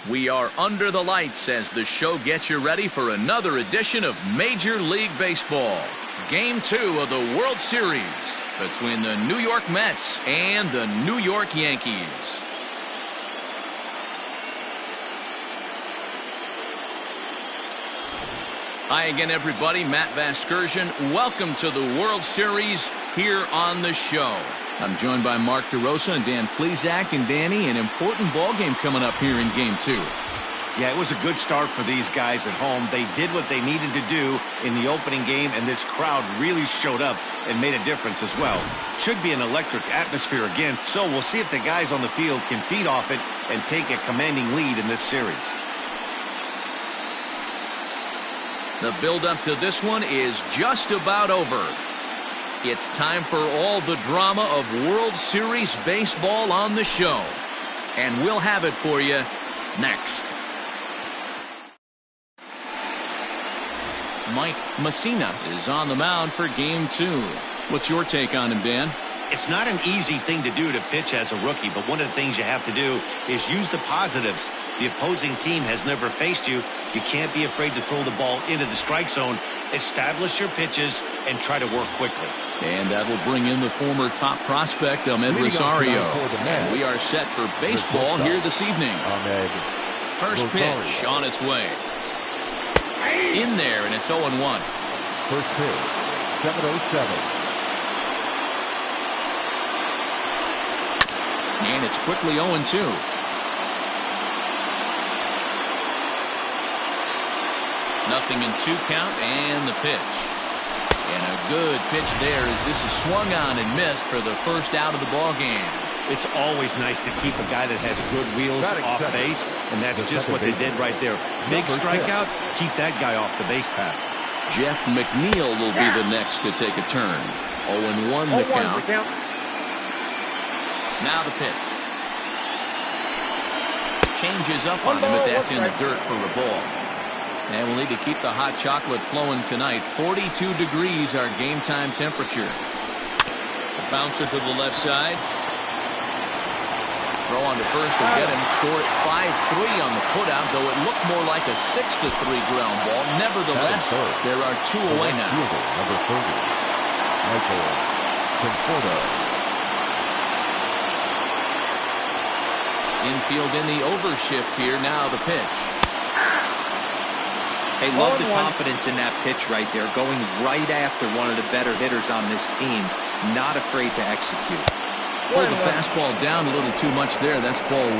We are under the lights as the show gets you ready for another edition of Major League Baseball. Game 2 of the World Series between the New York Mets and the New York Yankees. Hi again, everybody. Matt Vasgersian. Welcome to the World Series here on the show. I'm joined by Mark DeRosa and Dan Plesac. And Danny, an important ball game coming up here in Game 2. Yeah, it was a good start for these guys at home. They did what they needed to do in the opening game, and this crowd really showed up and made a difference as well. Should be an electric atmosphere again, so we'll see if the guys on the field can feed off it and take a commanding lead in this series. The build-up to this one is just about over. It's time for all the drama of World Series baseball on the show. And we'll have it for you next. Mike Mussina is on the mound for Game 2. What's your take on him, Dan? It's not an easy thing to do to pitch as a rookie, but one of the things you have to do is use the positives. The opposing team has never faced you. You can't be afraid to throw the ball into the strike zone. Establish your pitches and try to work quickly. And that will bring in the former top prospect, Mlb Rosario. And we are set for baseball here this evening. First pitch on its way. In there, and it's 0-1. First pitch, 7:07. And it's quickly 0-2. Nothing in 2 count, and the pitch. And a good pitch there as this is swung on and missed for the first out of the ball game. It's always nice to keep a guy that has good wheels off base, and that's just what they did right there. Big strikeout, keep that guy off the base path. Jeff McNeil will be the next to take a turn. 0-1 the count. Now the pitch. Changes up on him, but that's in the dirt for a ball. And we'll need to keep the hot chocolate flowing tonight. 42 degrees our game time temperature. A bouncer to the left side. Throw on to first to get him. Score at 5-3 on the putout, though it looked more like a 6-3 ground ball. Nevertheless, there are 2 away now. Number 30, Michael Conforto. Infield in the overshift here. Now the pitch. Hey, love the confidence in that pitch right there. Going right after one of the better hitters on this team. Not afraid to execute. Pulled the fastball down a little too much there. That's ball 1.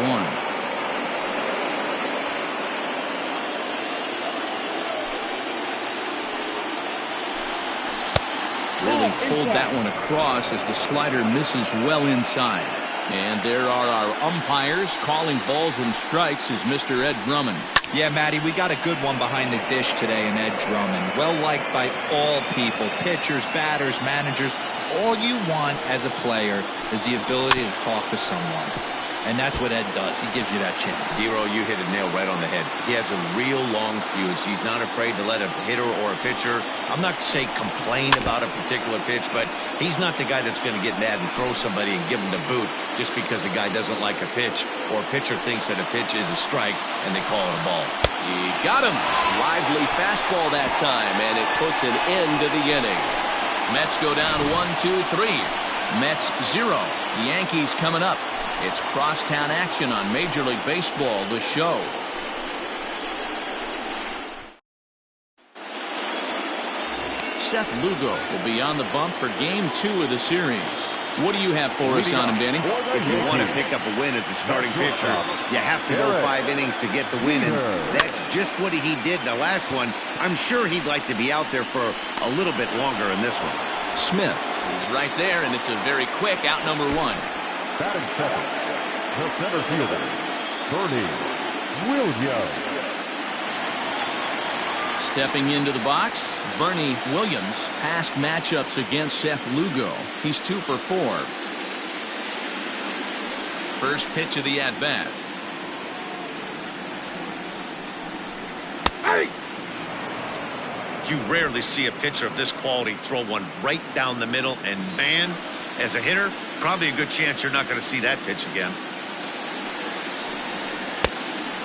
Really pulled that one across as the slider misses well inside. And there are our umpires calling balls and strikes is Mr. Ed Drummond. Yeah, Matty, we got a good one behind the dish today in Ed Drummond. Well liked by all people, pitchers, batters, managers. All you want as a player is the ability to talk to someone. And that's what Ed does. He gives you that chance. Zero, you hit a nail right on the head. He has a real long fuse. He's not afraid to let a hitter or a pitcher, I'm not say complain about a particular pitch, but he's not the guy that's going to get mad and throw somebody and give him the boot just because a guy doesn't like a pitch or a pitcher thinks that a pitch is a strike and they call it a ball. He got him. Lively fastball that time, and it puts an end to the inning. Mets go down 1-2-3. Mets 0. Yankees coming up. It's crosstown action on Major League Baseball, the show. Seth Lugo will be on the bump for Game 2 of the series. What do you have for us on him, Danny? If you want to pick up a win as a starting pitcher, you have to go 5 innings to get the win, and that's just what he did the last one. I'm sure he'd like to be out there for a little bit longer in this one. Smith is right there, and it's a very quick out number 1. Batting second, the center fielder, Bernie Williams. Stepping into the box, Bernie Williams. Past matchups against Seth Lugo. He's 2 for 4. First pitch of the at-bat. You rarely see a pitcher of this quality throw one right down the middle, and man, as a hitter, probably a good chance you're not going to see that pitch again.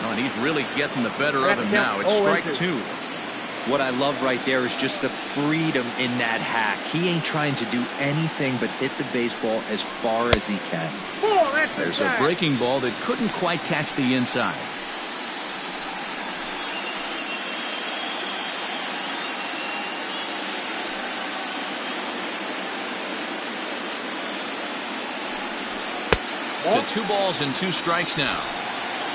Oh, and he's really getting the better of him now. It's strike 2. What I love right there is just the freedom in that hack. He ain't trying to do anything but hit the baseball as far as he can. There's a breaking ball that couldn't quite catch the inside. To 2 balls and 2 strikes now.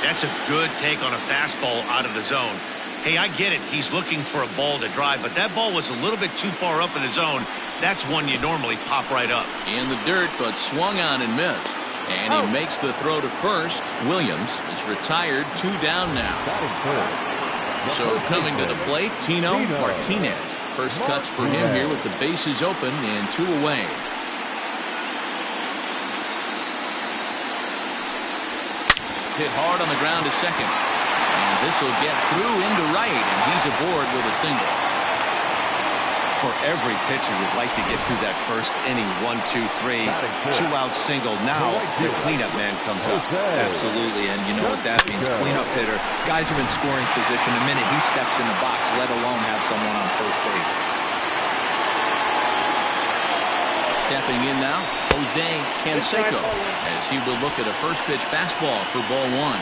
That's a good take on a fastball out of the zone. Hey, I get it. He's looking for a ball to drive, but that ball was a little bit too far up in the zone. That's one you normally pop right up. In the dirt, but swung on and missed. And he makes the throw to first. Williams is retired, 2 down now. So coming to the plate, Tino Martinez. First cuts for him here with the bases open and 2 away. Hit hard on the ground to second. And this will get through into right, and he's aboard with a single. For every pitcher, you'd like to get through that first inning, 1, 2, 3, 2-out single. Now the cleanup man comes up. Absolutely, and you know what that means. Cleanup hitter. Guys are in scoring position the minute he steps in the box, let alone have someone on first base. Stepping in now, Jose Canseco, as he will look at a first pitch fastball for ball 1.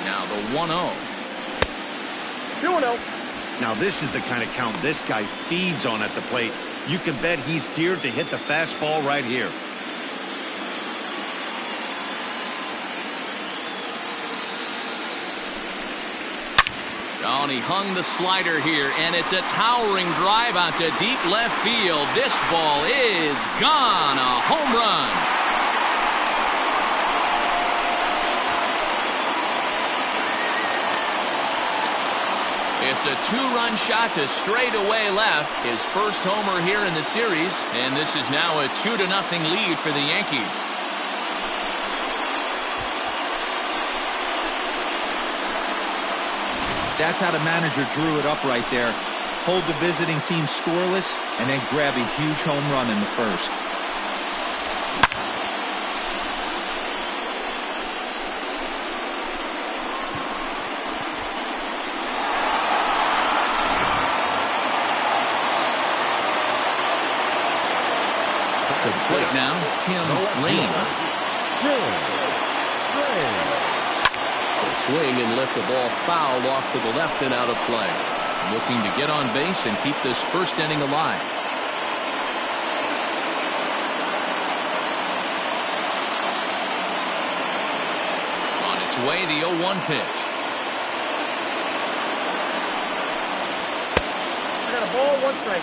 Now the 1-0. 2-0. Now this is the kind of count this guy feeds on at the plate. You can bet he's geared to hit the fastball right here. Oh, and he hung the slider here, and it's a towering drive out to deep left field. This ball is gone. A home run. It's a 2-run shot to straightaway left. His first homer here in the series, and this is now a 2-0 lead for the Yankees. That's how the manager drew it up right there. Hold the visiting team scoreless and then grab a huge home run in the first. To the plate now, Tim Raines. Swing and lift the ball foul off to the left and out of play. Looking to get on base and keep this first inning alive. On its way, the 0-1 pitch. I got a ball, 1 strike.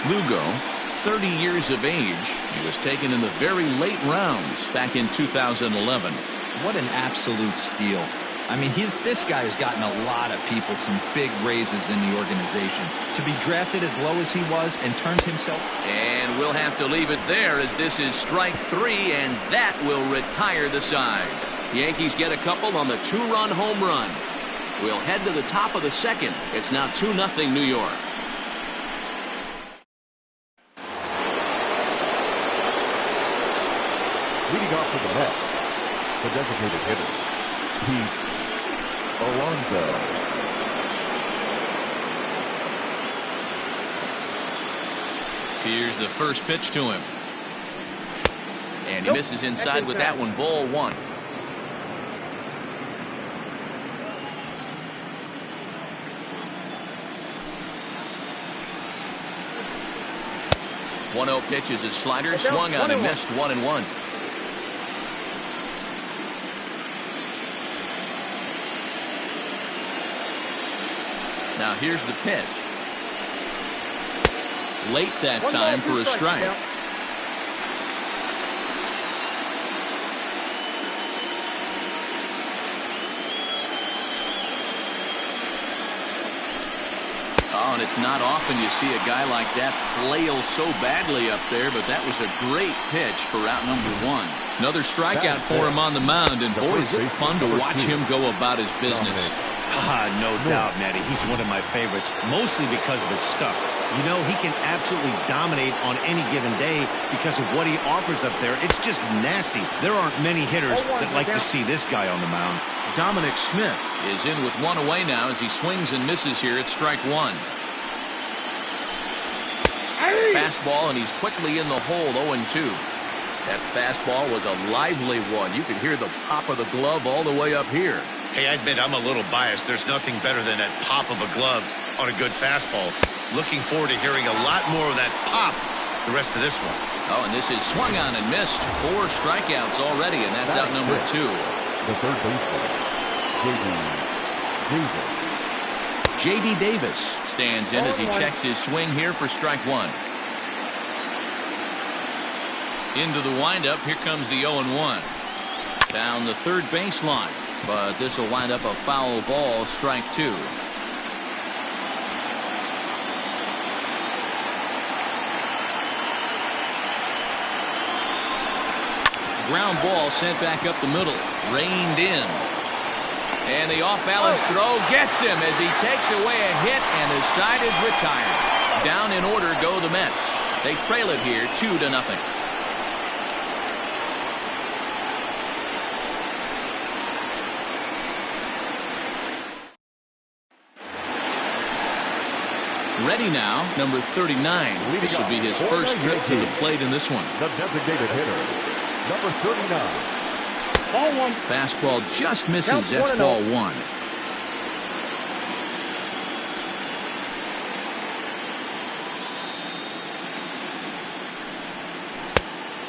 Lugo, 30 years of age. He was taken in the very late rounds back in 2011. What an absolute steal. I mean, this guy has gotten a lot of people some big raises in the organization. To be drafted as low as he was and turned himself. And we'll have to leave it there as this is strike 3, and that will retire the side. The Yankees get a couple on the 2-run home run. We'll head to the top of the second. It's now 2-0 New York. Leading off for the Mets, the designated hitter, Pete Alonso. Here's the first pitch to him. And he misses inside with that one, ball 1. One-0 pitch is a slider, swung on and missed, 1-1. Now here's the pitch. Late that time for a strike. Oh, and it's not often you see a guy like that flail so badly up there, but that was a great pitch for out number 1. Another strikeout for him on the mound, and boy, is it fun to watch him go about his business. No doubt, Matty. He's one of my favorites, mostly because of his stuff. You know, he can absolutely dominate on any given day because of what he offers up there. It's just nasty. There aren't many hitters that like to see this guy on the mound. Dominic Smith is in with 1 away now as he swings and misses here at strike 1. Fastball, and he's quickly in the hole, 0-2. That fastball was a lively one. You could hear the pop of the glove all the way up here. Hey, I admit I'm a little biased. There's nothing better than that pop of a glove on a good fastball. Looking forward to hearing a lot more of that pop the rest of this one. Oh, and this is swung on and missed. 4 strikeouts already, and that's out number 2. The third baseman, J.D. Davis stands in as he checks his swing here for strike 1. Into the windup. Here comes the 0-1. Down the third baseline. But this will wind up a foul ball, strike 2. Ground ball sent back up the middle. Reined in. And the off-balance throw gets him as he takes away a hit, and his side is retired. Down in order go the Mets. They trail it here 2-0. Ready now, number 39. This will be his first trip to the plate in this one. The designated hitter, number 39. Ball 1. Fastball just misses. That's ball 1.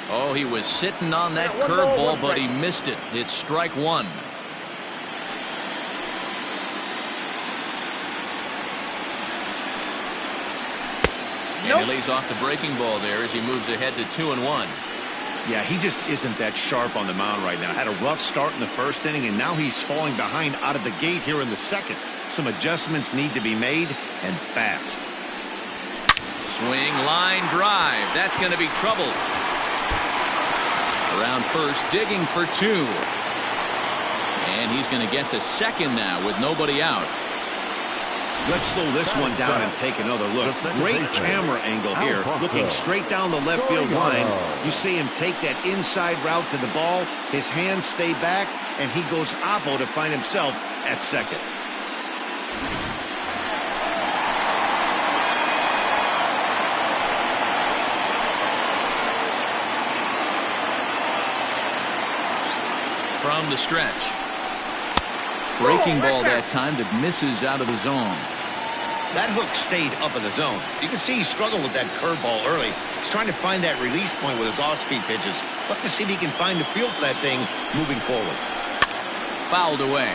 Oh, he was sitting on that curveball, but he missed it. It's strike 1. And he lays off the breaking ball there as he moves ahead to 2-1. Yeah, he just isn't that sharp on the mound right now. Had a rough start in the first inning, and now he's falling behind out of the gate here in the second. Some adjustments need to be made, and fast. Swing, line drive. That's going to be trouble. Around first, digging for 2. And he's going to get to second now with nobody out. Let's slow this one down and take another look. Great camera angle here, looking straight down the left field line. You see him take that inside route to the ball. His hands stay back, and he goes oppo to find himself at second. From the stretch. Breaking ball that time that misses out of the zone. That hook stayed up in the zone. You can see he struggled with that curveball early. He's trying to find that release point with his off-speed pitches. Look to see if he can find the feel for that thing moving forward. Fouled away.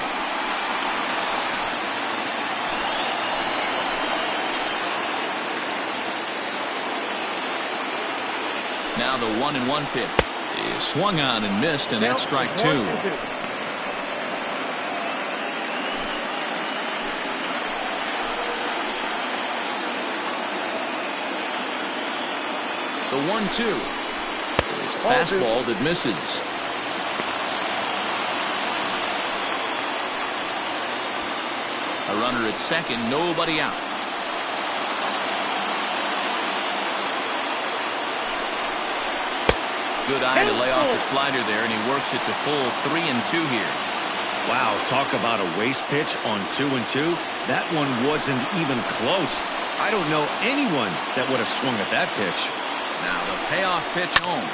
Now the 1-1 pitch is swung on and missed, and that's strike 2. The 1-2 is a fastball that misses. A runner at second, nobody out. Good eye to lay off the slider there, and he works it to full 3-2 here. Wow, talk about a waste pitch on 2-2. That one wasn't even close. I don't know anyone that would have swung at that pitch. Now the payoff pitch home.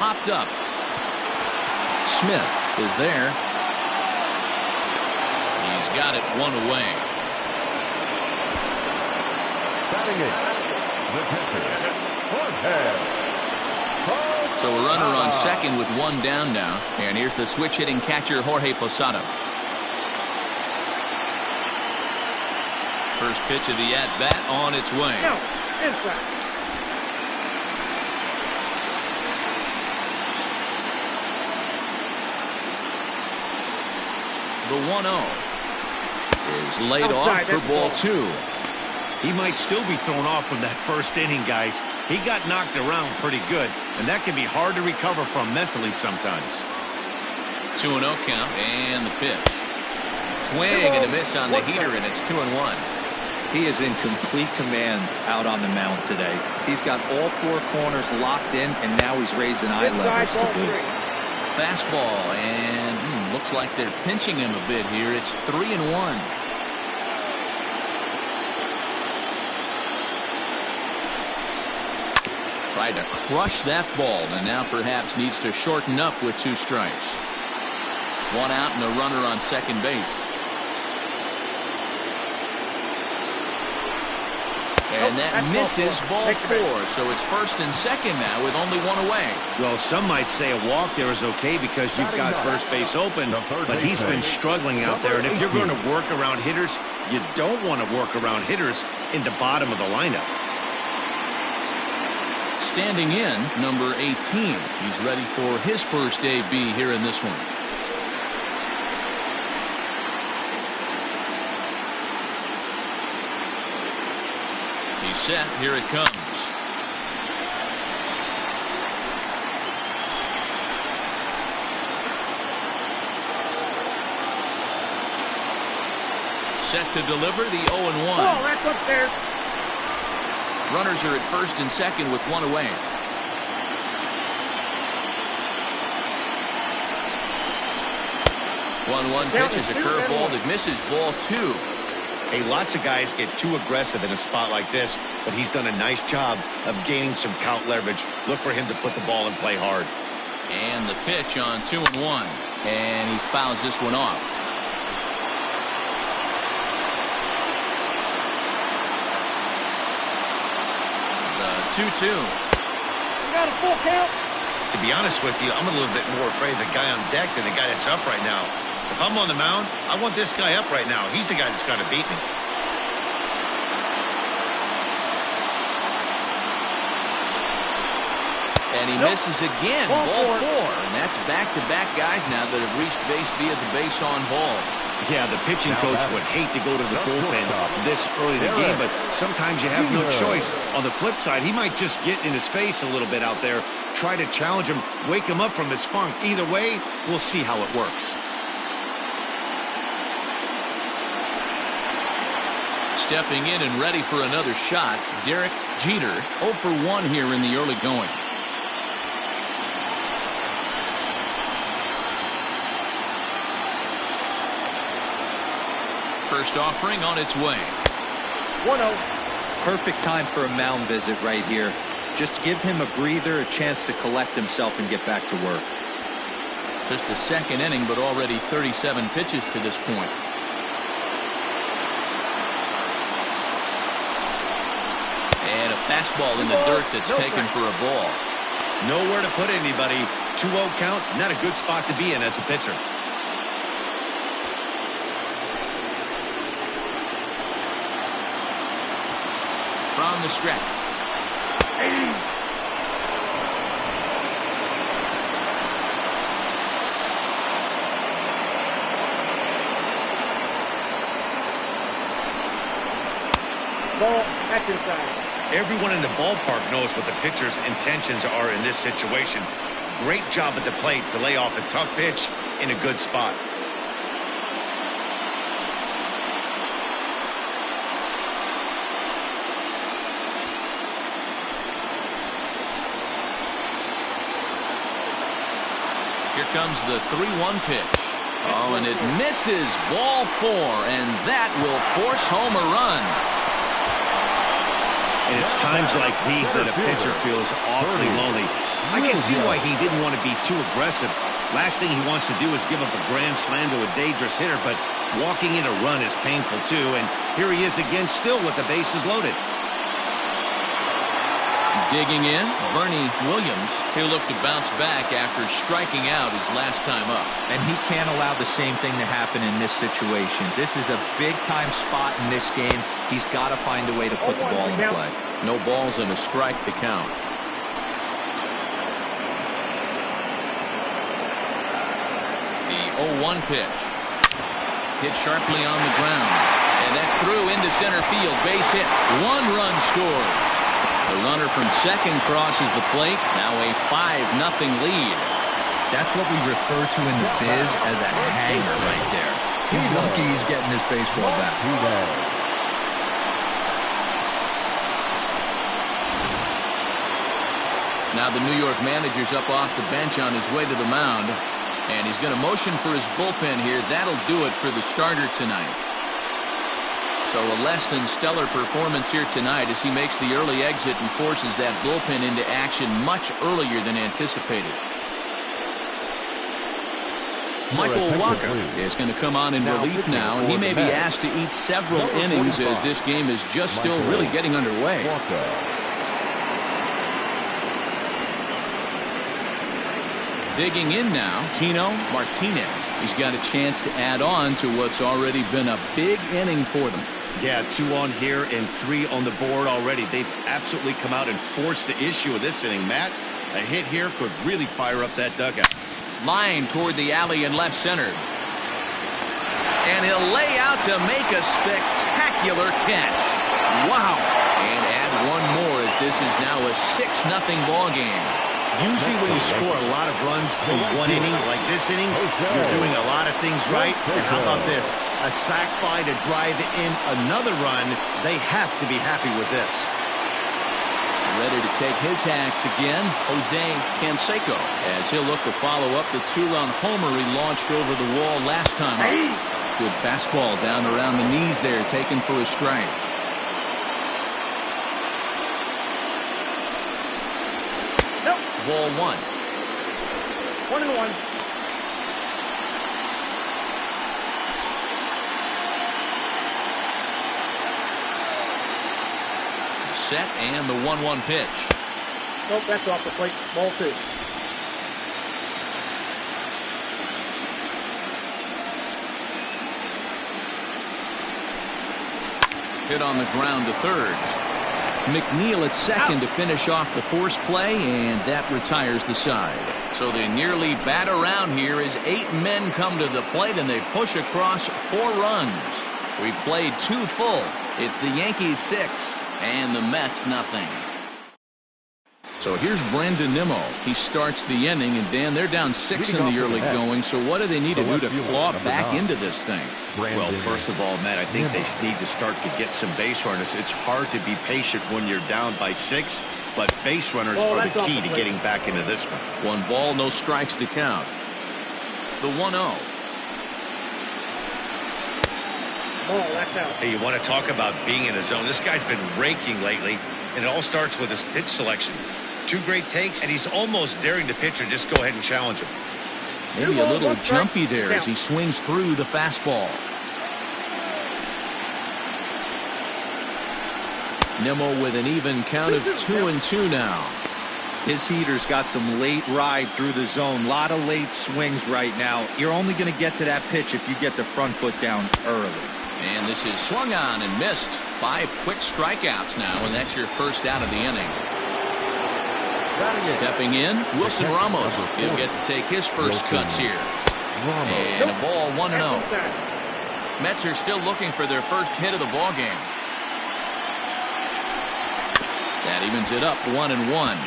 Popped up. Smith is there. He's got it 1 away. Batting it, the catcher, So a runner on second with 1 down now. And here's the switch hitting catcher Jorge Posada. First pitch of the at-bat on its way. No, inside. The 1-0 is laid off for ball 2. He might still be thrown off from that first inning, guys. He got knocked around pretty good, and that can be hard to recover from mentally sometimes. 2-0 count, and the pitch. Swing and a miss on the heater, and it's 2-1. He is in complete command out on the mound today. He's got all four corners locked in, and now he's raising eye levels to boot. Fastball, and looks like they're pinching him a bit here. It's 3-1. Tried to crush that ball, and now perhaps needs to shorten up with 2 strikes. 1 out and a runner on second base. And that misses ball 4, so it's first and second now with only 1 away. Well, some might say a walk there is okay because you've got first base open, but he's been struggling out there. And if you're going to work around hitters, you don't want to work around hitters in the bottom of the lineup. Standing in, number 18. He's ready for his first AB here in this one. He's set. Here it comes. Set to deliver the 0-1. Oh, that's upstairs. Runners are at first and second with 1 away. One pitch is a curveball that misses ball 2. Hey, lots of guys get too aggressive in a spot like this, but he's done a nice job of gaining some count leverage. Look for him to put the ball in play hard. And the pitch on 2-1, and he fouls this one off. The 2-2. You got a full count. To be honest with you, I'm a little bit more afraid of the guy on deck than the guy that's up right now. If I'm on the mound, I want this guy up right now. He's the guy that's got to beat me. And he misses again. Ball 4. And that's back-to-back guys now that have reached base via the base on ball. Yeah, the pitching coach would hate to go to the bullpen this early in the game, but sometimes you have no choice. On the flip side, he might just get in his face a little bit out there, try to challenge him, wake him up from his funk. Either way, we'll see how it works. Stepping in and ready for another shot, Derek Jeter, 0 for 1 here in the early going. First offering on its way. 1-0. Perfect time for a mound visit right here. Just give him a breather, a chance to collect himself and get back to work. Just the second inning, but already 37 pitches to this point. And a fastball in the dirt that's taken for a ball. Nowhere to put anybody. 2-0 count, not a good spot to be in as a pitcher. From the stretch. Ball, back inside. Everyone in the ballpark knows what the pitcher's intentions are in this situation. Great job at the plate to lay off a tough pitch in a good spot. Here comes the 3-1 pitch. Oh, and it misses ball 4, and that will force home a run. And it's times like these that a pitcher feels awfully lonely. I can see why he didn't want to be too aggressive. Last thing he wants to do is give up a grand slam to a dangerous hitter, but walking in a run is painful too. And here he is again, still with the bases loaded. Digging in, Bernie Williams. He'll look to bounce back after striking out his last time up. And he can't allow the same thing to happen in this situation. This is a big-time spot in this game. He's got to find a way to put the ball in play. No balls and a strike to count. The 0-1 pitch. Hit sharply on the ground. And that's through into center field. Base hit. 1 run scores. The runner from second crosses the plate. Now a 5-0 lead. That's what we refer to in the biz as a hanger right there. He's lucky he's getting this baseball back. Now the New York manager's up off the bench on his way to the mound. And he's going to motion for his bullpen here. That'll do it for the starter tonight. So a less than stellar performance here tonight as he makes the early exit and forces that bullpen into action much earlier than anticipated. Michael Walker is going to come on in relief now, and he may be asked to eat several innings as this game is just still really getting underway. Digging in now, Tino Martinez. He's got a chance to add on to what's already been a big inning for them. Yeah, 2 on here and 3 on the board already. They've absolutely come out and forced the issue of this inning. Matt, a hit here could really fire up that dugout. Line toward the alley in left center. And he'll lay out to make a spectacular catch. Wow. And add one more as this is now a 6-0 ball game. Usually when you score a lot of runs in 1 inning, like this inning, you're doing a lot of things right. And how about this? A sac fly to drive in another run. They have to be happy with this. Ready to take his hacks again, Jose Canseco, as he'll look to follow up the 2-run homer he launched over the wall last time up. Good fastball down around the knees there, taken for a strike. Nope. Ball 1. 1-1. Set and the 1-1 pitch. Nope, that's off the plate. Ball 2. Hit on the ground to third. McNeil at second to finish off the force play, and that retires the side. So they nearly bat around here as 8 men come to the plate and they push across 4 runs. We played 2 full. It's the Yankees 6 and the Mets nothing. So here's Brandon Nimmo. He starts the inning, and Dan, they're down 6 in the early going. So what do they need to do to claw back into this thing? Well, first of all, Matt, I think they need to start to get some base runners. It's hard to be patient when you're down by 6, but base runners are the key to getting back into this one. 1 ball, no strikes to count. The 1-0. That's out. Hey, you want to talk about being in a zone? This guy's been raking lately, and it all starts with his pitch selection. 2 great takes, and he's almost daring the pitcher just go ahead and challenge him. Maybe a little jumpy there as he swings through the fastball. Nimmo with an even count of 2-2 now. His heater's got some late ride through the zone. A lot of late swings right now. You're only going to get to that pitch if you get the front foot down early. And this is swung on and missed. 5 quick strikeouts now, and that's your first out of the inning. Stepping in, Wilson Ramos. He'll get to take his first cuts here. And a ball 1-0. Mets are still looking for their first hit of the ball game. That evens it up 1-1.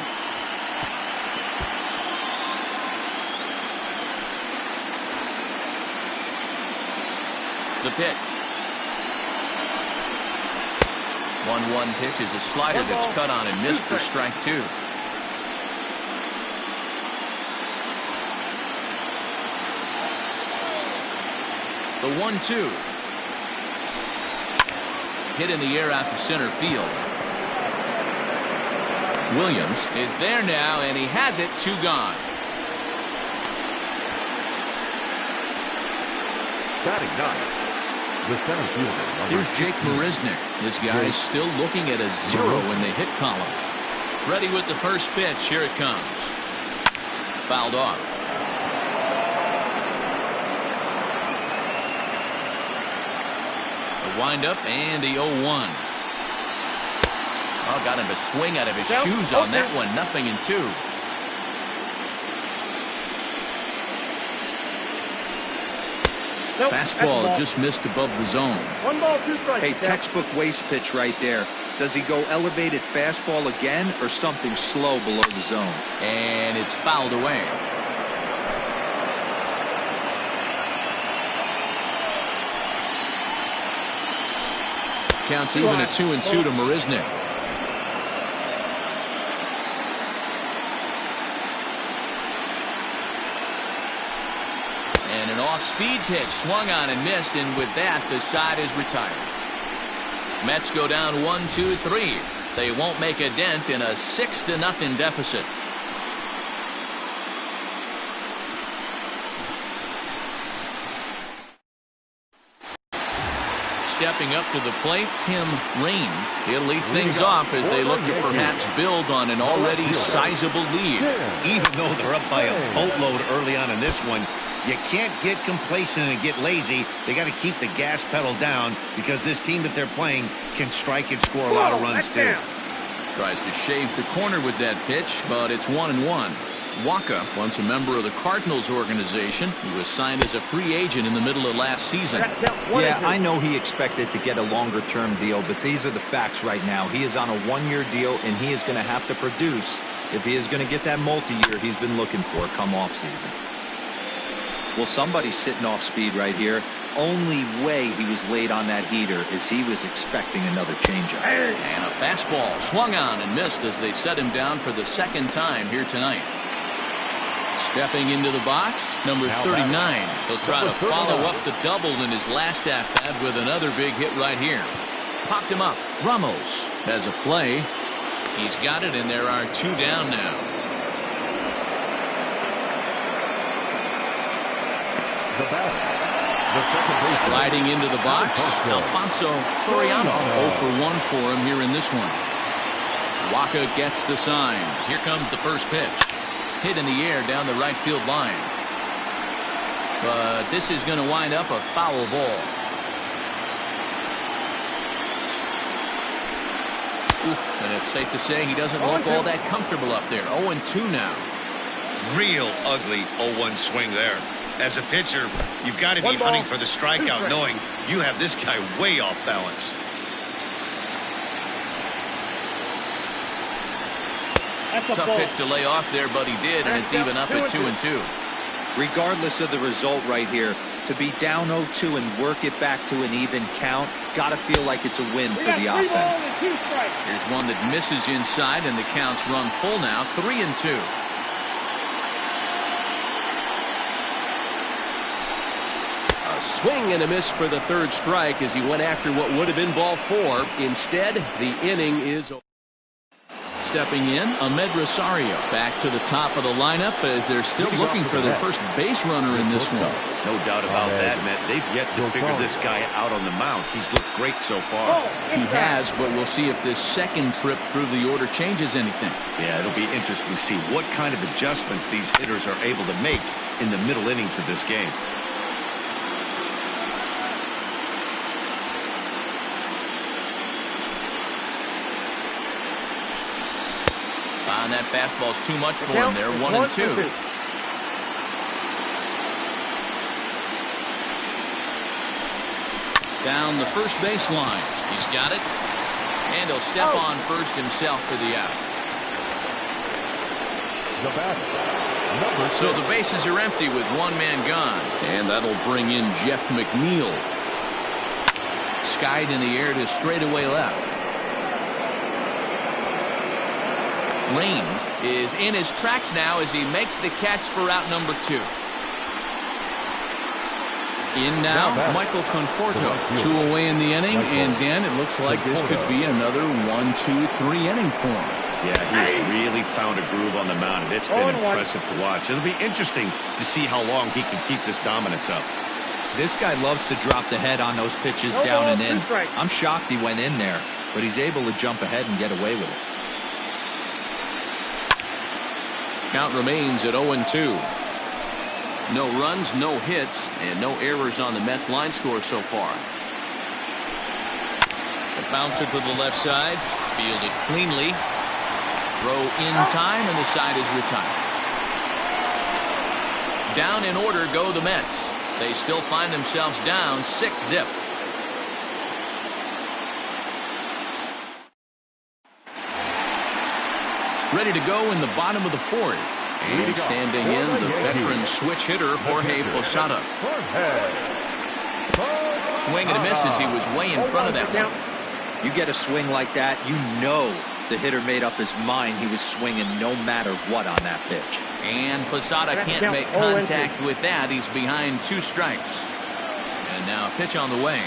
The pitch. 1-1 pitch is a slider that's cut on and missed for strike 2. The 1-2. Hit in the air out to center field. Williams is there now, and he has it. 2 gone. Batting 9. The center fielder. Here's Jake Marisnick. This guy is still looking at a 0 in the hit column. Ready with the first pitch. Here it comes. Fouled off. The windup and the 0-1. Oh, got him to swing out of his shoes on that one. 0-2. Nope, Fastball just missed above the zone. 1 ball, 2 strikes. Hey, textbook waste pitch right there. Does he go elevated fastball again or something slow below the zone? And it's fouled away. Counts even at 2-2 to Marisnik. And an off-speed pitch swung on and missed, and with that, the side is retired. Mets go down 1-2-3. They won't make a dent in a 6-0 deficit. Stepping up to the plate, Tim Raines. He'll lead things off as they look to perhaps build on an already sizable lead. Even though they're up by a boatload early on in this one, you can't get complacent and get lazy. They got to keep the gas pedal down because this team that they're playing can strike and score a lot of runs too. Tries to shave the corner with that pitch, but it's 1-1. Waka, once a member of the Cardinals organization, he was signed as a free agent in the middle of last season. Yeah, I know he expected to get a longer-term deal, but these are the facts right now. He is on a 1-year deal, and he is going to have to produce if he is going to get that multi-year he's been looking for come off-season. Well, somebody's sitting off speed right here. Only way he was late on that heater is he was expecting another changeup. And a fastball swung on and missed as they set him down for the second time here tonight. Stepping into the box, number 39. He'll try to follow up the double in his last at-bat with another big hit right here. Popped him up. Ramos has a play. He's got it, and there are 2 down now. The batter, the second baseman. Sliding into the box, Alfonso Soriano. 0 for 1 for him here in this one. Waka gets the sign. Here comes the first pitch. Hit in the air down the right field line. But this is going to wind up a foul ball. And it's safe to say he doesn't look all that comfortable up there. 0-2 now. Real ugly 0-1 swing there. As a pitcher, you've got to be hunting for the strikeout, knowing you have this guy way off balance. Tough pitch to lay off there, but he did, and it's even up at 2-2. Regardless of the result right here, to be down 0-2 and work it back to an even count, got to feel like it's a win for the offense. Here's one that misses inside, and the count's run full now, 3-2. A swing and a miss for the third strike as he went after what would have been ball 4. Instead, the inning is over. Stepping in, Ahmed Rosario back to the top of the lineup as they're still looking for their first base runner in this one. No doubt about that, Matt. They've yet to figure this guy out on the mound. He's looked great so far. He has, but we'll see if this second trip through the order changes anything. Yeah, it'll be interesting to see what kind of adjustments these hitters are able to make in the middle innings of this game. And that fastball's too much for him there. 1-2. Down the first baseline. He's got it. And he'll step on first himself for the out. The batter, number 6. So the bases are empty with 1 man gone. And that'll bring in Jeff McNeil. Skied in the air to straightaway left. Raines is in his tracks now as he makes the catch for out number 2. In now, Michael Conforto. 2 away in the inning, and Dan, it looks like this could be another 1-2-3 inning for him. Yeah, he has really found a groove on the mound, and it's been impressive to watch. It'll be interesting to see how long he can keep this dominance up. This guy loves to drop the head on those pitches down and in. I'm shocked he went in there, but he's able to jump ahead and get away with it. Count remains at 0-2. No runs, no hits, and no errors on the Mets line score so far. The bouncer to the left side, fielded cleanly. Throw in time, and the side is retired. Down in order go the Mets. They still find themselves down 6-zip. Ready to go in the bottom of the fourth. And standing in, the veteran switch hitter, Jorge Posada. Swing and a miss as he was way in front of that one. You get a swing like that, you know the hitter made up his mind he was swinging no matter what on that pitch. And Posada can't make contact with that. He's behind 2 strikes. And now a pitch on the way.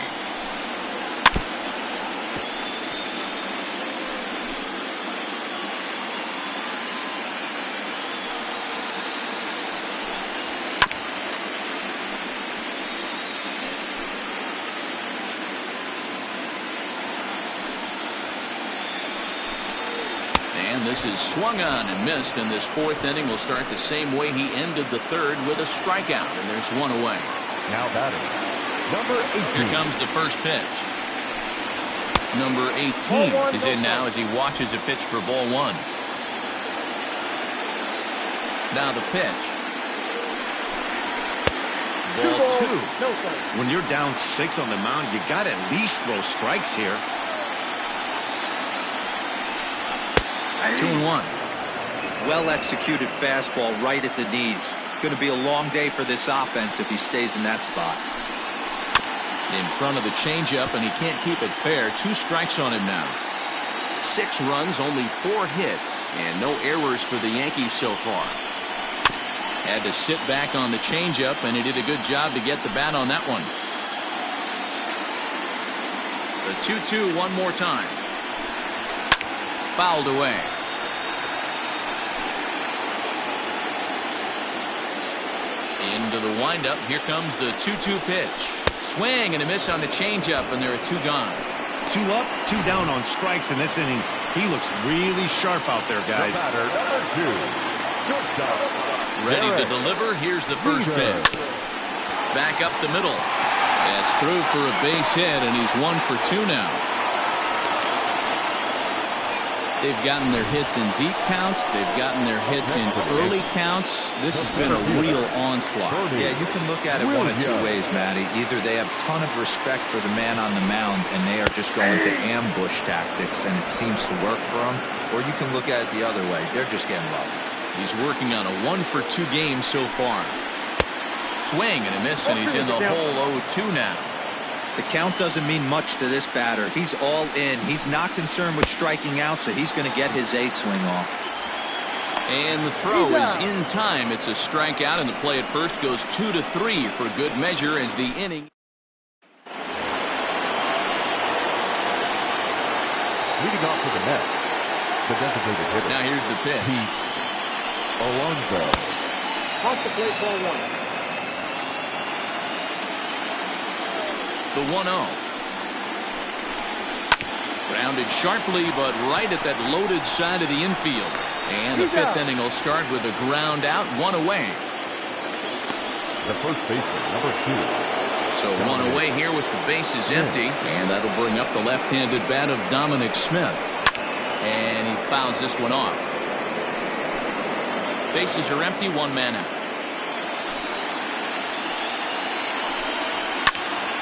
This is swung on and missed, and this 4th inning will start the same way he ended the 3rd with a strikeout, and there's 1 away. Now batting, number 18. Here comes the first pitch. Number 18 is in now as he watches a pitch for ball 1. Now the pitch. Ball 2. When you're down 6 on the mound, you got to at least throw strikes here. 2-1. Well executed fastball right at the knees. Going to be a long day for this offense if he stays in that spot. In front of the changeup, and he can't keep it fair. 2 strikes on him now. 6 runs, only 4 hits, and no errors for the Yankees so far. Had to sit back on the changeup, and he did a good job to get the bat on that one. The 2-2 one more time. Fouled away. Into the windup. Here comes the 2-2 pitch. Swing and a miss on the changeup, and there are 2 gone. 2 up, 2 down on strikes in this inning. He looks really sharp out there, guys. The batter, number 2, shortstop. Ready to deliver. Here's the first pitch. Back up the middle. That's through for a base hit, and he's 1 for 2 now. They've gotten their hits in deep counts. They've gotten their hits in early counts. This has been a real onslaught. Yeah, you can look at it one of 2 ways, Matty. Either they have a ton of respect for the man on the mound and they are just going to ambush tactics and it seems to work for them, or you can look at it the other way. They're just getting love. He's working on a 1 for 2 game so far. Swing and a miss, and he's in the hole 0-2 now. The count doesn't mean much to this batter. He's all in. He's not concerned with striking out, so he's going to get his A swing off. And the throw is in time. It's a strikeout, and the play at first goes 2-3 for good measure as the inning. Leading off to the net, the designated hitter. Now here's the pitch. Alonso. Off the plate, ball 1. The 1-0. Grounded sharply, but right at that loaded side of the infield. And the 5th inning will start with a ground out, 1 away. The first baseman, number 2. So 1 away here with the bases empty. And that'll bring up the left-handed bat of Dominic Smith. And he fouls this one off. Bases are empty, 1 man out.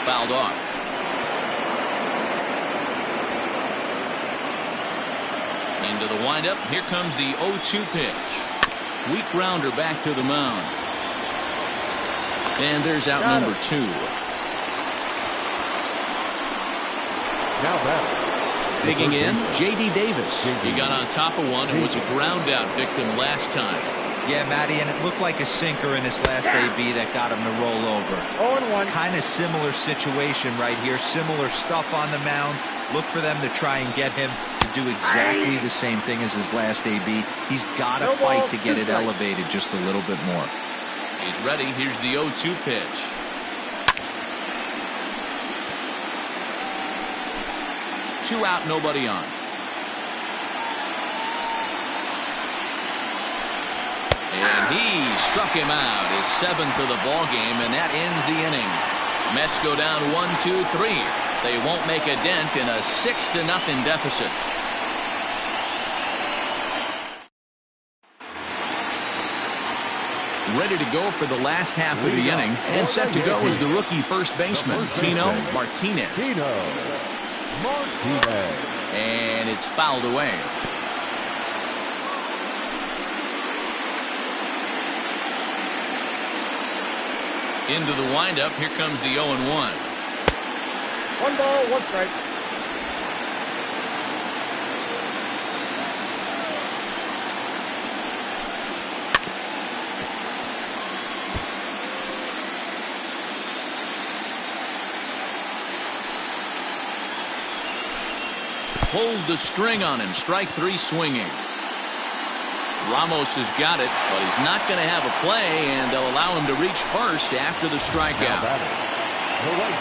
Fouled off. Into the windup. Here comes the 0-2 pitch. Weak grounder back to the mound. And there's out number 2. Now batting. Digging in, J.D. Davis. He got on top of one and was a ground out victim last time. Yeah, Matty, and it looked like a sinker in his last AB that got him to roll over. 0-1. Kind of similar situation right here. Similar stuff on the mound. Look for them to try and get him to do exactly the same thing as his last AB. He's got to fight to get it elevated just a little bit more. He's ready. Here's the 0-2 pitch. Two out, nobody on. And he struck him out, his 7th of the ball game, and that ends the inning. Mets go down 1-2-3. They won't make a dent in a 6-0 deficit. ready to go for the last half of the inning, and set to go is the rookie first baseman, Tino Martinez. And it's fouled away. Into the windup, here comes the 0-1. 1 ball, 1 strike. Pulled the string on him. Strike 3 swinging. Ramos has got it, but he's not going to have a play, and they'll allow him to reach first after the strikeout.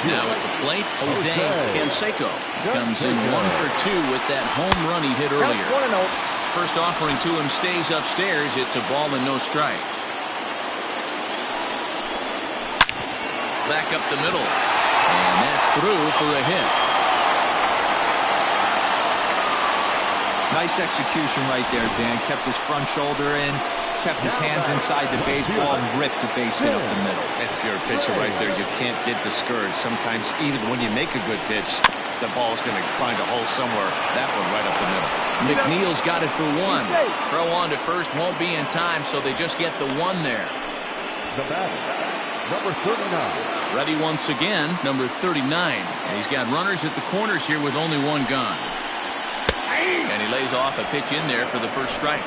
Now at the plate, Jose Canseco comes in 1 for 2 with that home run he hit earlier. First offering to him stays upstairs. It's a ball and no strikes. Back up the middle, and that's through for a hit. Nice execution right there, Dan. Kept his front shoulder in, kept his hands inside the baseball, and ripped the base hit up the middle. And if you're a pitcher right there, you can't get discouraged. Sometimes even when you make a good pitch, the ball's going to find a hole somewhere. That one right up the middle. McNeil's got it for 1. Throw on to first won't be in time, so they just get the 1 there. The batter, number 39. Ready once again, number 39. And he's got runners at the corners here with only 1 gone. And he lays off a pitch in there for the first strike.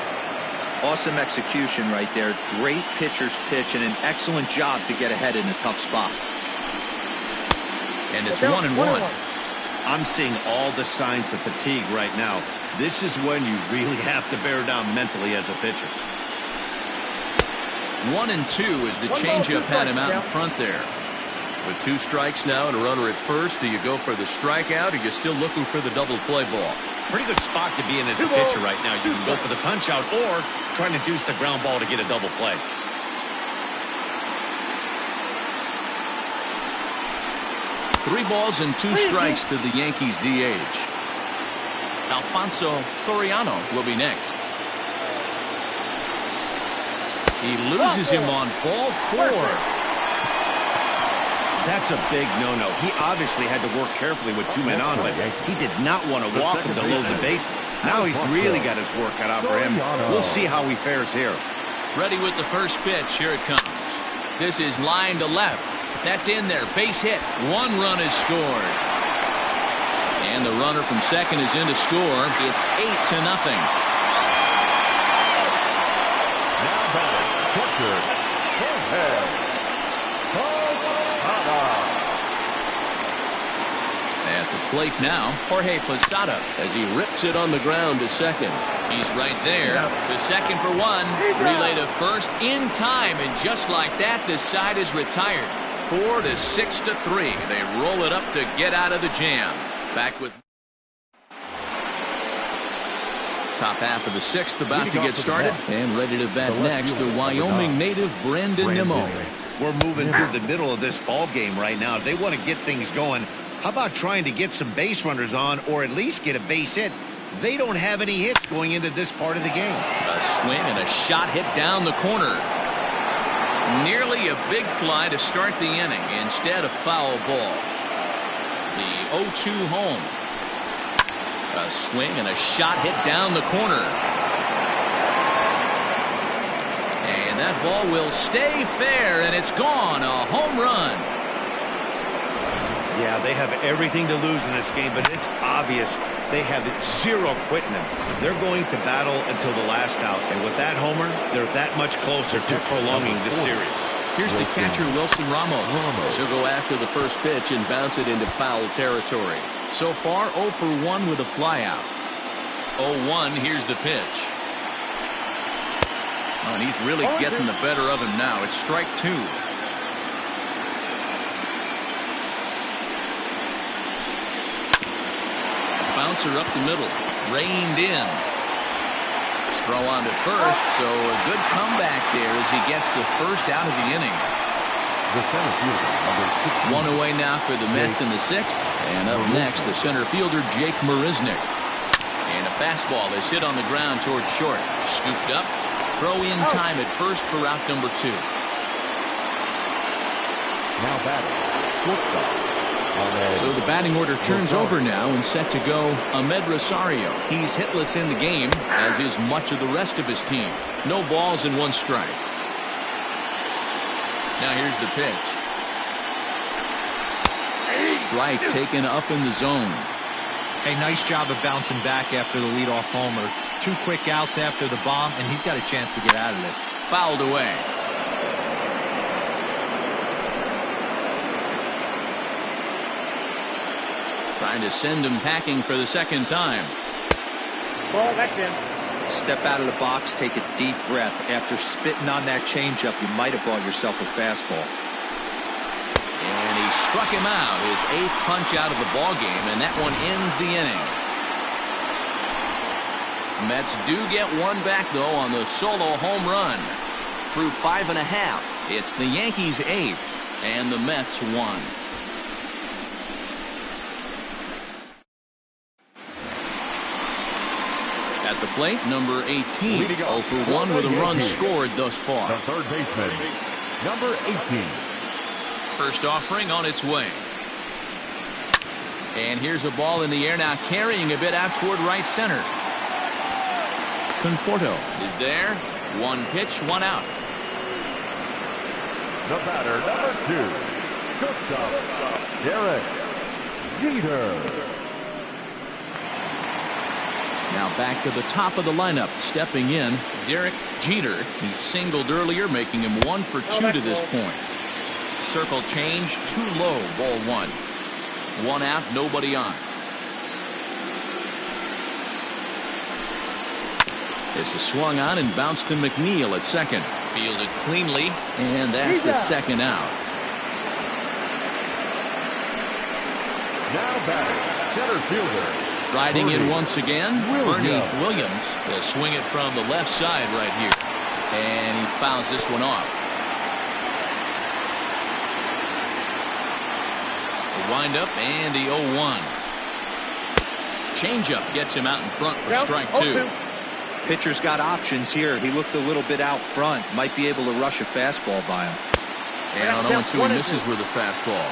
Awesome execution right there. Great pitcher's pitch and an excellent job to get ahead in a tough spot. And it's 1-1. I'm seeing all the signs of fatigue right now. This is when you really have to bear down mentally as a pitcher. 1-2 as the changeup had him out in front there. With 2 strikes now and a runner at first, do you go for the strikeout, or are you still looking for the double play ball? Pretty good spot to be in as a pitcher right now. You can go for the punch out or try to deuce the ground ball to get a double play. Three balls and 2 strikes to the Yankees DH. Alfonso Soriano will be next. He loses him on ball 4. That's a big no-no. He obviously had to work carefully with 2 men on, but he did not want to walk him to load the bases. Now he's really got his work cut out for him. We'll see how he fares here. Ready with the first pitch. Here it comes. This is line to left. That's in there. Base hit. 1 run is scored. And the runner from second is in to score. It's 8-0. Now batting, pitcher, Jorge. At the plate now, Jorge Posada as he rips it on the ground to second. He's right there. To second for 1. Relay to first in time, and just like that, this side is retired. 4 to 6 to 3. They roll it up to get out of the jam. Back with top half of the 6th about to get started, and ready to bat next, the Wyoming native Brandon Nimmo. We're moving through the middle of this ball game right now. They want to get things going. How about trying to get some base runners on, or at least get a base hit? They don't have any hits going into this part of the game. A swing and a shot hit down the corner. Nearly a big fly to start the inning. Instead, a foul ball. The 0-2 home. A swing and a shot hit down the corner. And that ball will stay fair, and it's gone. A home run. Yeah, they have everything to lose in this game, but it's obvious they have 0 quitting them. They're going to battle until the last out, and with that homer, they're that much closer to prolonging this series. Here's the catcher, Wilson Ramos. He'll go after the first pitch and bounce it into foul territory. So far, 0 for 1 with a flyout. 0-1, here's the pitch. Oh, and he's really getting the better of him now. It's strike 2. Bouncer up the middle, reined in. Throw on to first, so a good comeback there as he gets the first out of the inning. 1 away now for the Mets in the 6th, and up next the center fielder Jake Marisnick. And a fastball is hit on the ground towards short. Scooped up, throw in time at first for out number 2. Now batting, shortstop. So the batting order turns over now and set to go Mlb Rosario. He's hitless in the game, as is much of the rest of his team. No balls and 1 strike. Now here's the pitch. Strike taken up in the zone. Hey, nice job of bouncing back after the leadoff homer. 2 quick outs after the bomb, and he's got a chance to get out of this. Fouled away. Trying to send him packing for the second time. Ball, that's in. Step out of the box, take a deep breath. After spitting on that changeup, you might have bought yourself a fastball. And he struck him out, his 8th punch out of the ball game, and that one ends the inning. Mets do get 1 back, though, on the solo home run. Through 5 1/2, it's the Yankees 8 and the Mets 1. At the plate, number 18, 0 for 1 with a run scored thus far. The third baseman, number 18. First offering on its way. And here's a ball in the air now, carrying a bit out toward right center. Conforto is there. 1 pitch, 1 out. The batter, number 2, shortstop, Derek Jeter. Now back to the top of the lineup, stepping in, Derek Jeter. He singled earlier, making him 1 for 2 to this point. Circle change, too low, ball 1. 1 out, nobody on. This is swung on and bounced to McNeil at second. Fielded cleanly, and that's the second out. Now batting, center fielder. Riding in once again, Bernie Williams will swing it from the left side right here. And he fouls this one off. The windup and the 0-1. Changeup gets him out in front for strike 2. Pitcher's got options here. He looked a little bit out front. Might be able to rush a fastball by him. And on 0-2, he misses with a fastball.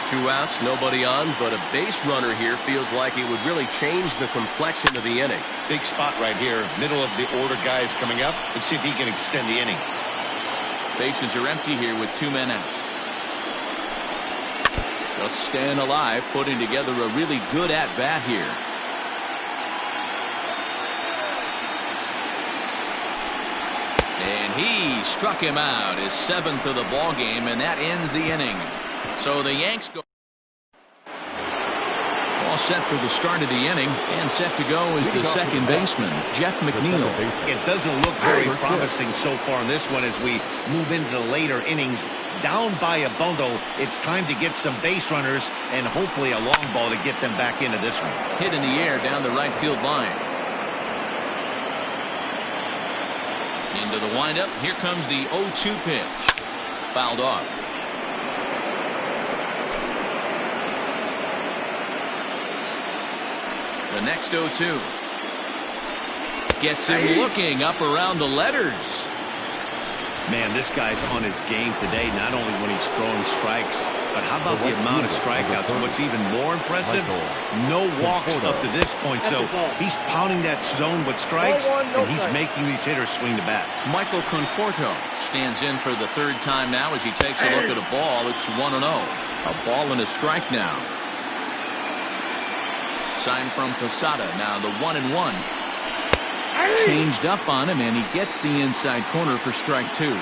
2 outs, nobody on, but a base runner here feels like it would really change the complexion of the inning. Big spot right here. Middle of the order guys coming up. Let's see if he can extend the inning. Bases are empty here with 2 men out. Just staying alive, putting together a really good at-bat here. And he struck him out, his 7th of the ball game, and that ends the inning. So the Yanks go all set for the start of the inning, and set to go is the second baseman, Jeff McNeil. It doesn't look very promising so far in this one as we move into the later innings. Down by a bundle, it's time to get some base runners and hopefully a long ball to get them back into this one. Hit in the air down the right field line. Into the windup. Here comes the 0-2 pitch. Fouled off. The next 0-2. Gets him looking up around the letters. Man, this guy's on his game today, not only when he's throwing strikes, but how about the amount of strikeouts? And what's even more impressive, no walks up to this point. So he's pounding that zone with strikes, and he's making these hitters swing the bat. Michael Conforto stands in for the 3rd time now as he takes a look at a ball. It's 1-0. A ball and a strike now. Sign from Posada. Now the 1-1. Changed up on him, and he gets the inside corner for strike 2.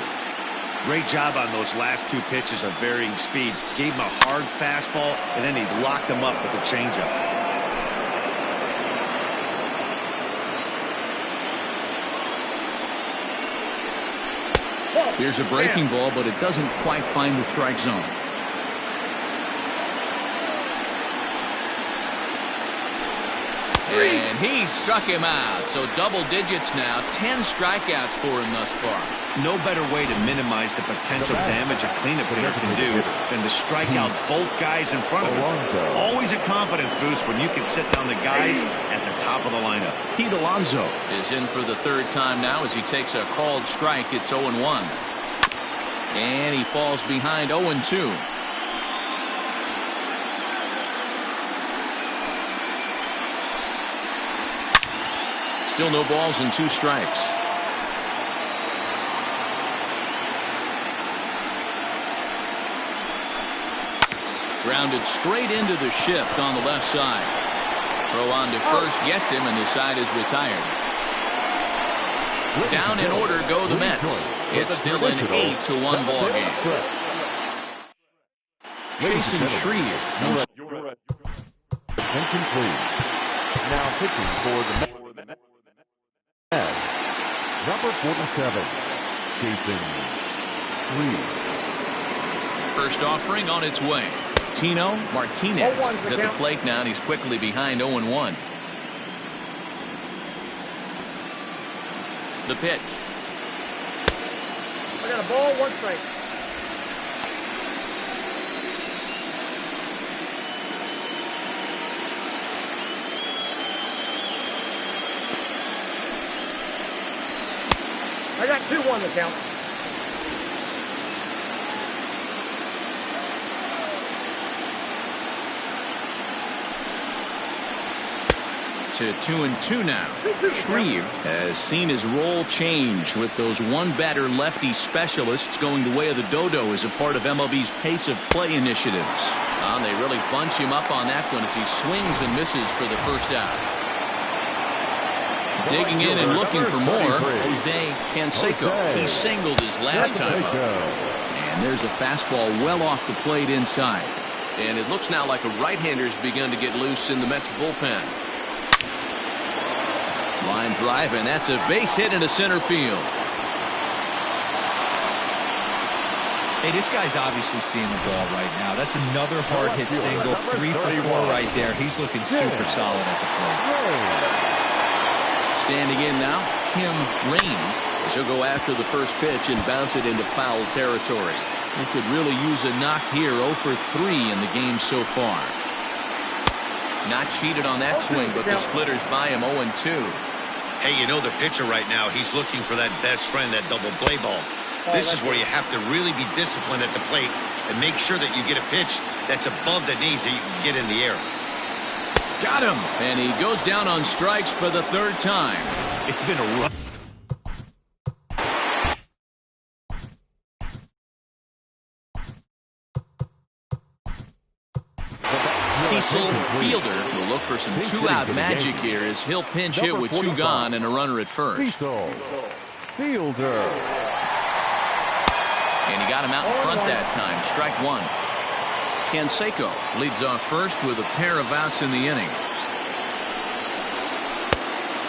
Great job on those last 2 pitches of varying speeds. Gave him a hard fastball, and then he locked him up with the changeup. Here's a breaking ball, but it doesn't quite find the strike zone. And he struck him out. So double digits now. 10 strikeouts for him thus far. No better way to minimize the potential damage a cleanup hitter can do than to strike out both guys in front of him. Always a confidence boost when you can sit down the guys at the top of the lineup. Pete Alonso is in for the 3rd time now as he takes a called strike. It's 0-1. And he falls behind 0-2. Still no balls and 2 strikes. Grounded straight into the shift on the left side. Throw on to first, gets him, and the side is retired. Down in order go the Mets. It's still an 8-1 ball game. Jason Shreve. Attention, please. Now pitching for the Mets. Number 47, Jason Shreve. First offering on its way. Tino Martinez is at the plate now, and he's quickly behind 0-1. The pitch. I got a ball, 1 strike. I got 2-1 to count. To 2-2 now. Shreve has seen his role change with those one-batter lefty specialists going the way of the dodo as a part of MLB's pace of play initiatives. And they really bunch him up on that one as he swings and misses for the first out. Digging in and looking for more, Jose Canseco. He singled his last time up. And there's a fastball well off the plate inside. And it looks now like a right-hander's begun to get loose in the Mets bullpen. Line drive, and that's a base hit into center field. Hey, this guy's obviously seeing the ball right now. That's another hard hit single. 3 for 4 right there. He's looking super solid at the plate. Standing in now, Tim Raines, as he'll go after the first pitch and bounce it into foul territory. He could really use a knock here. 0 for 3 in the game so far. Not cheated on that swing, but the splitter's by him 0-2. Hey, you know the pitcher right now, he's looking for that best friend, that double play ball. This is where you have to really be disciplined at the plate and make sure that you get a pitch that's above the knees that you can get in the air. Got him! And he goes down on strikes for the 3rd time. It's been a rough. Cecil Fielder will look for some 2-out magic here as he'll pinch hit with 2 gone and a runner at first. Cecil Fielder. And he got him out in front that time. Strike 1. Canseco leads off first with a pair of outs in the inning.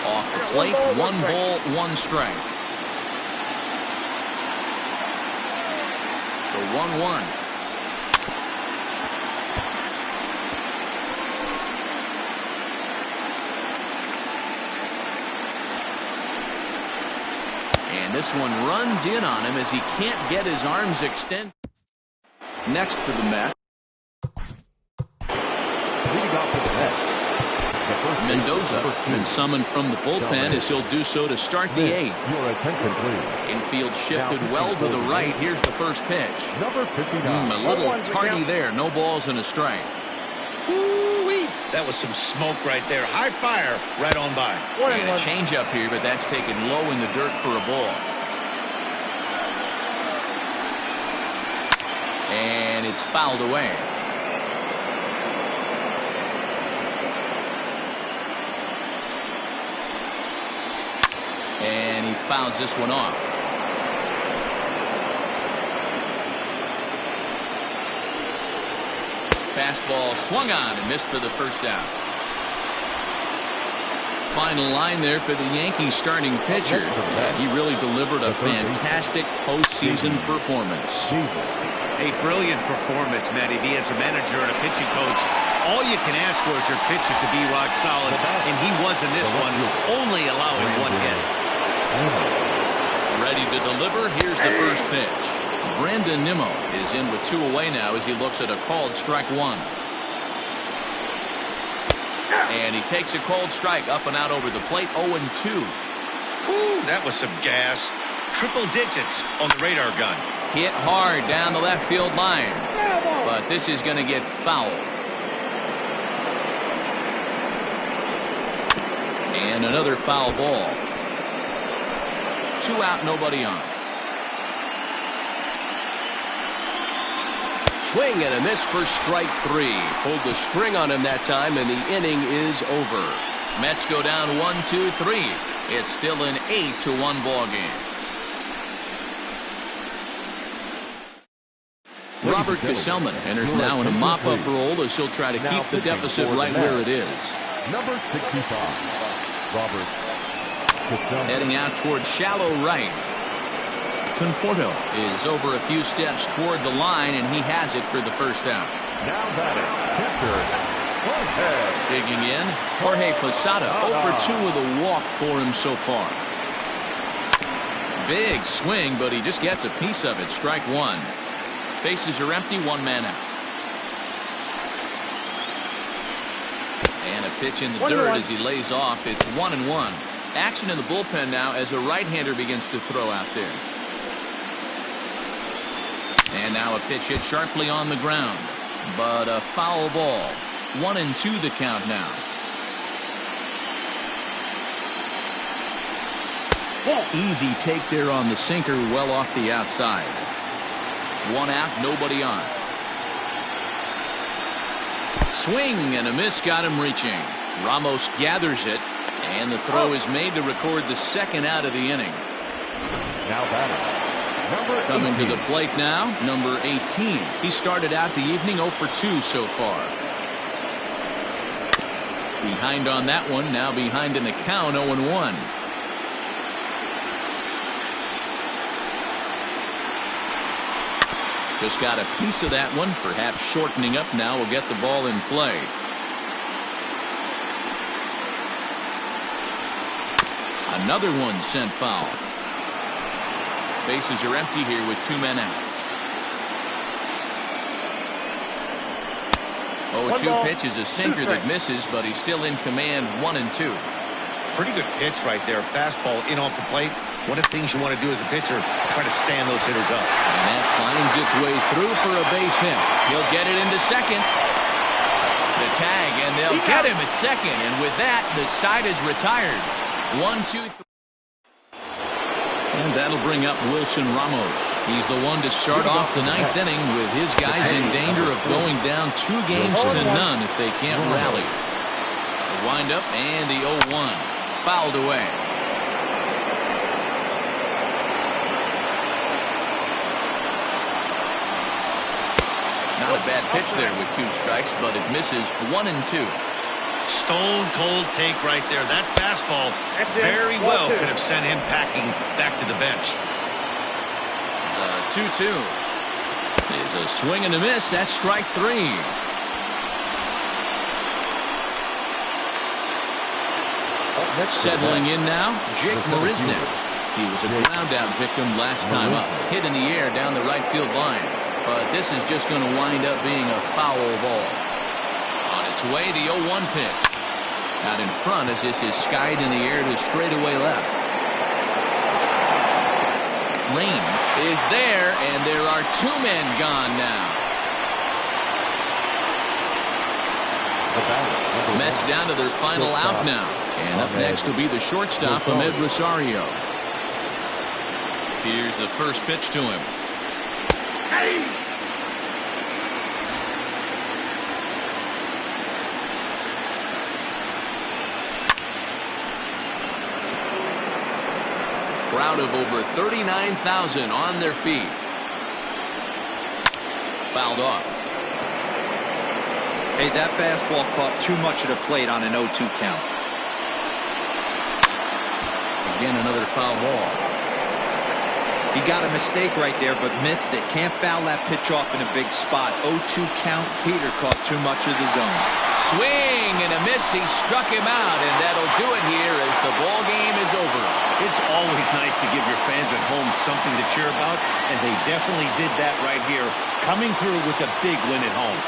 Off the plate, 1 ball, 1 strike. The 1-1. And this one runs in on him as he can't get his arms extended. Next for the Mets. Mendoza been summoned from the bullpen as he'll do so to start the 8th. Infield shifted well to the right. Here's the first pitch. A little tardy there. No balls and a strike. Woo-wee. That was some smoke right there. High fire right on by. And a changeup here, but that's taken low in the dirt for a ball. And it's fouled away. And he fouls this one off. Fastball swung on and missed for the first out. Final line there for the Yankees starting pitcher. He really delivered a fantastic postseason performance. A brilliant performance, Matty V. As a manager and a pitching coach, all you can ask for is your pitchers to be rock solid, and he was in this one, only allowing 1 hit. Ready to deliver. Here's the first pitch. Brandon Nimmo is in with 2 away now as he looks at a called strike 1. And he takes a cold strike up and out over the plate. 0-2. Ooh, that was some gas. Triple digits on the radar gun. Hit hard down the left field line. But this is going to get fouled. And another foul ball. 2 out, nobody on. Swing and a miss for strike 3. Pulled the string on him that time, and the inning is over. Mets go down 1-2-3. It's still an 8-1 ball game. Robert Gesellman enters now in a mop-up role as he'll try to keep the deficit right where it is. Number 65, Robert Gesellman. Heading out toward shallow right. Conforto is over a few steps toward the line, and he has it for the first out. Now batting, pitcher, Jorge. Digging in, Jorge Posada, 0 for 2 with a walk for him so far. Big swing, but he just gets a piece of it. Strike 1. Bases are empty, 1 man out. And a pitch in the dirt as he lays off. It's 1-1. Action in the bullpen now as a right-hander begins to throw out there. And now a pitch hit sharply on the ground, but a foul ball. 1-2 the count now. Easy take there on the sinker, well off the outside. 1 out, nobody on. Swing and a miss got him reaching. Ramos gathers it, and the throw is made to record the 2nd out of the inning. Now batting, Coming 18. to the plate now, number 18. He started out the evening 0 for 2 so far. Behind on that one, now behind in the count, 0-1. Just got a piece of that one, perhaps shortening up now will get the ball in play. Another one sent foul. Bases are empty here with 2 men out. 0-2 pitch is a sinker that misses, but he's still in command. 1-2. Pretty good pitch right there. Fastball in off the plate. One of the things you want to do as a pitcher, try to stand those hitters up. And that finds its way through for a base hit. He'll get it into second. The tag, and they'll get him at second. And with that, the side is retired. 1-2-3. And that'll bring up Wilson Ramos. He's the one to start off the 9th inning with his guys in danger of going down 2 games to none if they can't rally. The windup and the 0-1. Fouled away. Not a bad pitch there with 2 strikes, but it misses. 1-2. Stone cold take right there. That fastball very well could have sent him packing back to the bench. 2-2 is a swing and a miss. That's strike 3. Settling in now, Jake Marisnik. He was a ground out victim last time up. Hit in the air down the right field line. But this is just going to wind up being a foul ball. On its way, the 0-1 pitch. Out in front as this is skied in the air to straightaway left. Range is there, and there are 2 men gone now. Mets down to their final out now. And up next will be the shortstop, Mlb Rosario. Here's the first pitch to him. Crowd of over 39,000 on their feet. Fouled off. Hey, that fastball caught too much of the plate on an 0-2 count. Again, another foul ball. He got a mistake right there, but missed it. Can't foul that pitch off in a big spot. 0-2 count. Heater caught too much of the zone. Swing and a miss. He struck him out, and that'll do it here as the ball game is over. It's always nice to give your fans at home something to cheer about, and they definitely did that right here, coming through with a big win at home.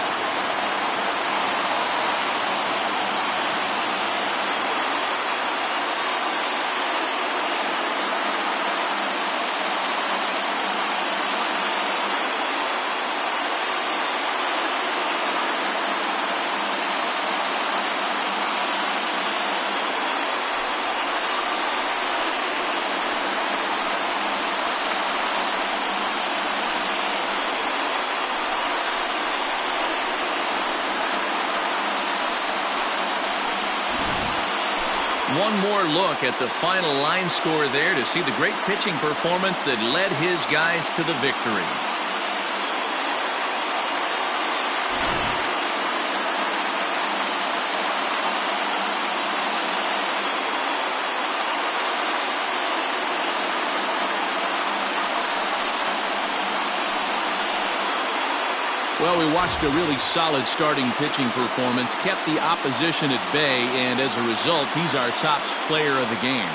one more look at the final line score there to see the great pitching performance that led his guys to the victory. Well, we watched a really solid starting pitching performance, kept the opposition at bay, and as a result, he's our top player of the game.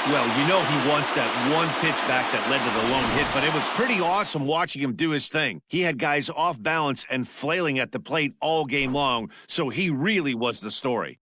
Well, you know he wants that one pitch back that led to the lone hit, but it was pretty awesome watching him do his thing. He had guys off balance and flailing at the plate all game long, so he really was the story.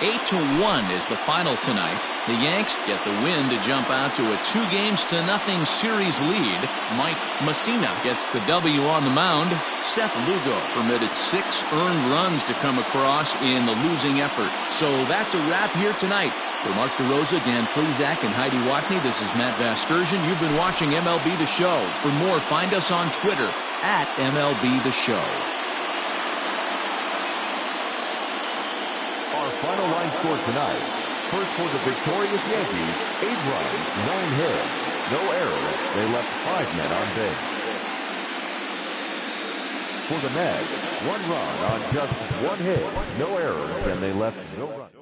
Eight to 1 is the final tonight. The Yanks get the win to jump out to a 2-0 series lead. Mike Messina gets the W on the mound. Seth Lugo permitted 6 earned runs to come across in the losing effort. So that's a wrap here tonight. For Mark DeRosa, Dan Plezak, and Heidi Watney, this is Matt Vasgersian. You've been watching MLB The Show. For more, find us on Twitter at MLB The Show. Final line score tonight. First for the victorious Yankees, 8 runs, 9 hits, no errors. They left 5 men on base. For the Mets, 1 run on just 1 hit, no errors, and they left no runs.